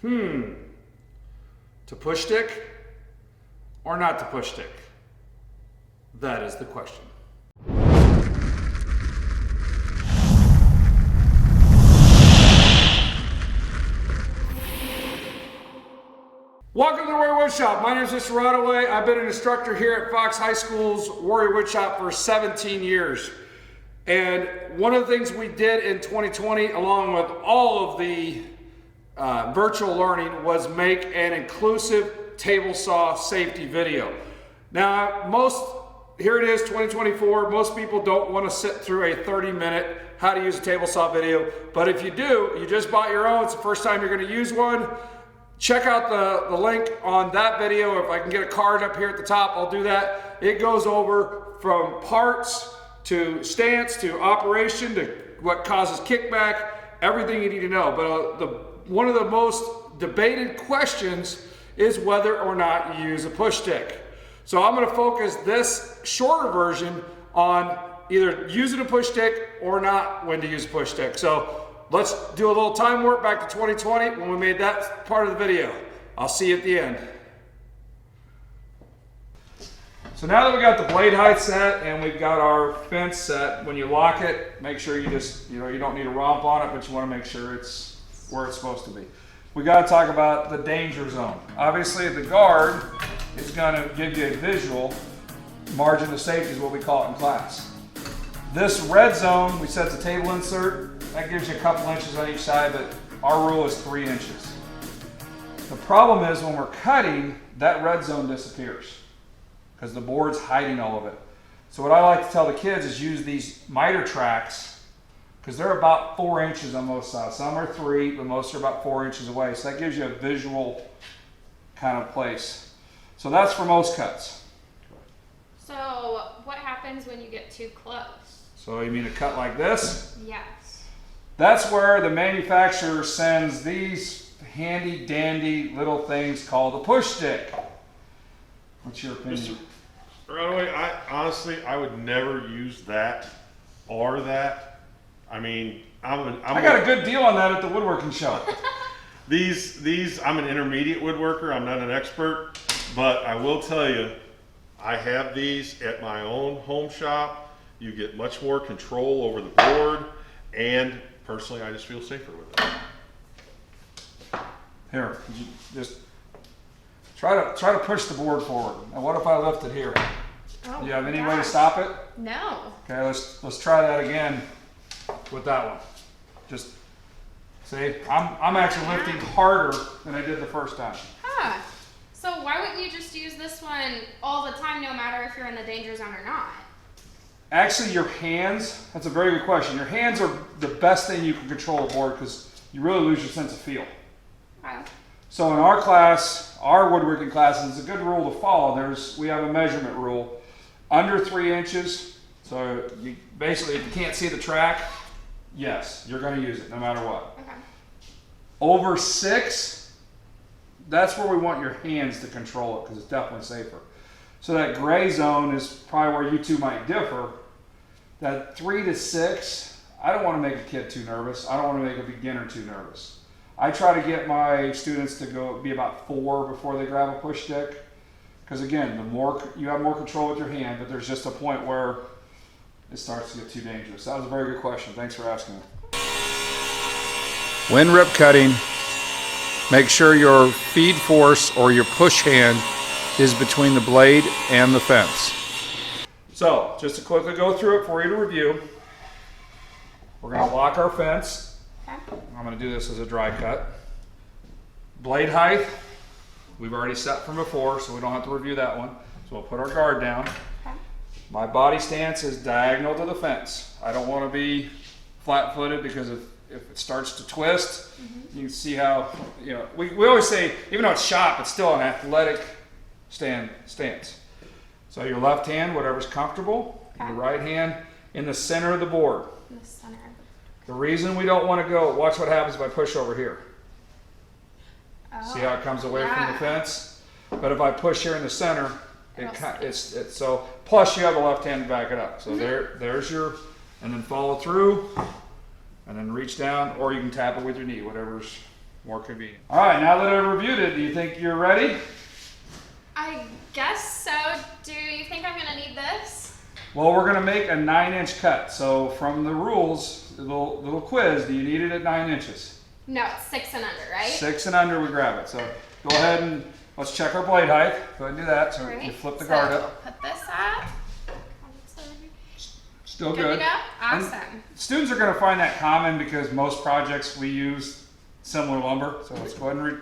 To push stick or not to push stick? That is the question. Welcome to the Warrior Woodshop. My name is Mr. Rodaway. I've been an instructor here at Fox High School's Warrior Woodshop for 17 years. And one of the things we did in 2020, along with all of the virtual learning, was make an inclusive table saw safety video. Now, here it is, 2024, most people don't want to sit through a 30-minute how to use a table saw video. But if you do, you just bought your own, it's the first time you're going to use one, check out the link on that video. If I can get a card up here at the top, I'll do that. It goes over from parts to stance to operation to what causes kickback, everything you need to know. But one of the most debated questions is whether or not you use a push stick. So I'm going to focus this shorter version on either using a push stick or not when to use a push stick. So let's do a little time warp back to 2020 when we made that part of the video. I'll see you at the end. So now that we got the blade height set and we've got our fence set, when you lock it, make sure you don't need a romp on it, but you want to make sure it's where it's supposed to be. We got to talk about the danger zone. Obviously the guard is going to give you a visual. Margin of safety is what we call it in class. This red zone, we set the table insert. That gives you a couple inches on each side, but our rule is 3 inches. The problem is when we're cutting, that red zone disappears because the board's hiding all of it. So what I like to tell the kids is use these miter tracks because they're about 4 inches on most sides. Some are 3, but most are about 4 inches away. So that gives you a visual kind of place. So that's for most cuts. So what happens when you get too close? So you mean a cut like this? Yes. That's where the manufacturer sends these handy dandy little things called a push stick. What's your opinion? Right away, I would never use that or that. I mean, I got a good deal on that at the woodworking show. I'm an intermediate woodworker. I'm not an expert, but I will tell you, I have these at my own home shop. You get much more control over the board, and personally, I just feel safer with it. Here, you just try to push the board forward. Now, what if I lift it here? Oh, Do you have any way to stop it? No. Okay, let's try that again with that one. Just see, I'm actually lifting harder than I did the first time. Huh. So why wouldn't you just use this one all the time, no matter if you're in the danger zone or not? Actually, your hands, that's a very good question. Your hands are the best thing you can control a board because you really lose your sense of feel. Okay. So in our class, our woodworking class, and it's a good rule to follow. We have a measurement rule. Under 3 inches, so you basically, if you can't see the track, yes, you're going to use it no matter what. Okay. Over 6, that's where we want your hands to control it because it's definitely safer. So that gray zone is probably where you two might differ. That 3 to 6, I don't want to make a kid too nervous. I don't want to make a beginner too nervous. I try to get my students to be about 4 before they grab a push stick. Because again, you have more control with your hand, but there's just a point where it starts to get too dangerous. That was a very good question. Thanks for asking it. When rip cutting, make sure your feed force or your push hand is between the blade and the fence. So, just to quickly go through it for you to review, we're going to lock our fence. Okay. I'm going to do this as a dry cut. Blade height, we've already set from before, so we don't have to review that one. So we'll put our guard down. Okay. My body stance is diagonal to the fence. I don't want to be flat-footed because if it starts to twist, you can see how, we always say, even though it's shop, it's still an athletic stance. So your left hand, whatever's comfortable, Okay. your right hand in the center of the board. In the center. The reason we don't want to go, watch what happens if I push over here. Oh. See how it comes away from the fence? But if I push here in the center, it's so, plus you have the left hand to back it up. So there's your, and then follow through, and then reach down, or you can tap it with your knee, whatever's more convenient. All right, now that I've reviewed it, do you think you're ready? I guess so. Do you think I'm gonna need this? Well, we're gonna make a 9-inch cut. So from the rules, the little quiz, do you need it at 9 inches? No, it's 6 and under, right? 6 and under, we grab it. So go ahead and let's check our blade height. Go ahead and do that. So Right. you flip the guard So up. we'll put this up. Still Good good. to go? And Awesome. students are going to find that common because most projects we use similar lumber. So let's go ahead and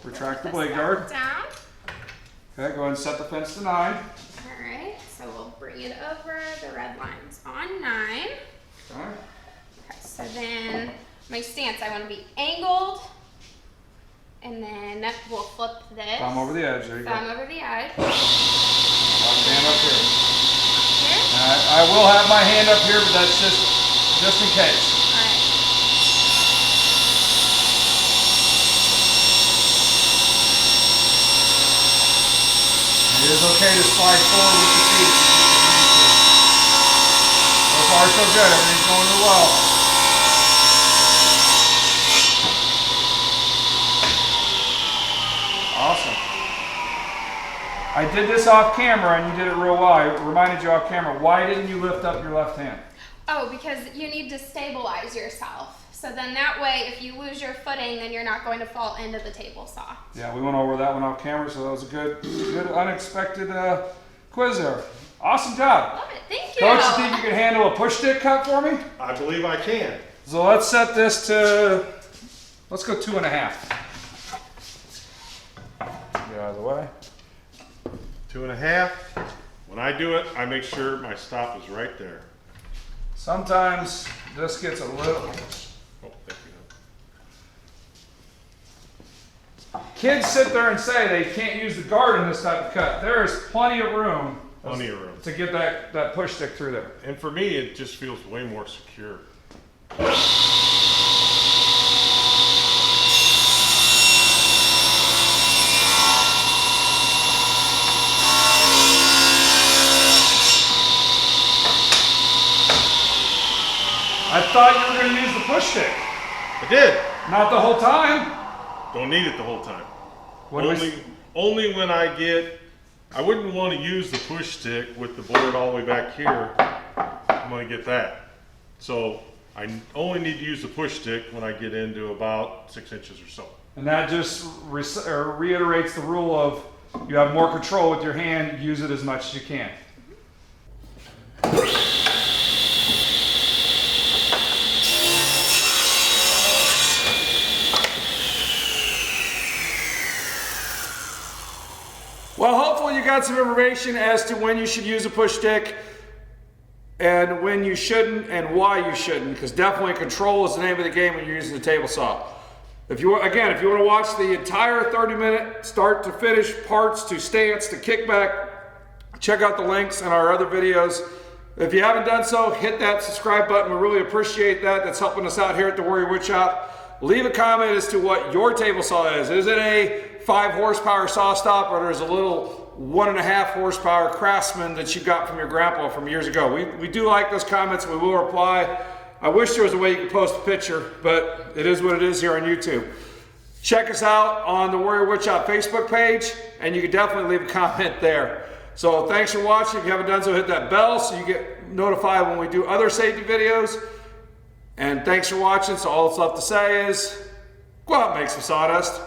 retract the Put blade this guard. down. Okay, go ahead and set the fence to 9. All right, so we'll bring it over. The red line's on 9. Okay. Okay, so then my stance, I want to be angled, and then we'll flip this. Thumb over the edge. There you go. Thumb over the edge. Stand up here. Here. I will have my hand up here, but that's just in case. All right. It is okay to slide forward with the feet. So far, so good. Everything's going real well. Awesome. I did this off camera, and you did it real well. I reminded you off camera. Why didn't you lift up your left hand? Oh, because you need to stabilize yourself. So then that way, if you lose your footing, then you're not going to fall into the table saw. Yeah, we went over that one off camera, so that was a good unexpected quiz there. Awesome job. Love it. Thank you. Coach, you think you can handle a push stick cut for me? I believe I can. So let's set this to, let's go 2.5. Get out of the way. 2.5. When I do it, I make sure my stop is right there. Sometimes this gets a little, Oh, thank you. kids sit there and say they can't use the guard in this type of cut. There is plenty of room. Plenty of room. To get that push stick through there. And for me, it just feels way more secure. I thought you were going to use the push stick. I did. Not the whole time. Don't need it the whole time. What do we- Only when I wouldn't want to use the push stick with the board all the way back here. I'm going to get that. So I only need to use the push stick when I get into about 6 inches or so. And that just reiterates the rule of you have more control with your hand, use it as much as you can. Well, hopefully you got some information as to when you should use a push stick and when you shouldn't and why you shouldn't, because definitely control is the name of the game when you're using the table saw. If you want to watch the entire 30-minute start to finish parts to stance to kickback, check out the links in our other videos. If you haven't done so, hit that subscribe button. We really appreciate that. That's helping us out here at the Warrior Woodshop. Leave a comment as to what your table saw is. Is it a 5 horsepower saw stop, or there's a little 1.5 horsepower Craftsman that you got from your grandpa from years ago? We do like those comments. We will reply. I wish there was a way you could post a picture, but it is what it is here on YouTube. Check us out on the Warrior Woodshop Facebook page, and you can definitely leave a comment there. So thanks for watching. If you haven't done so, hit that bell so you get notified when we do other safety videos. And thanks for watching. So all that's left to say is, go out and make some sawdust.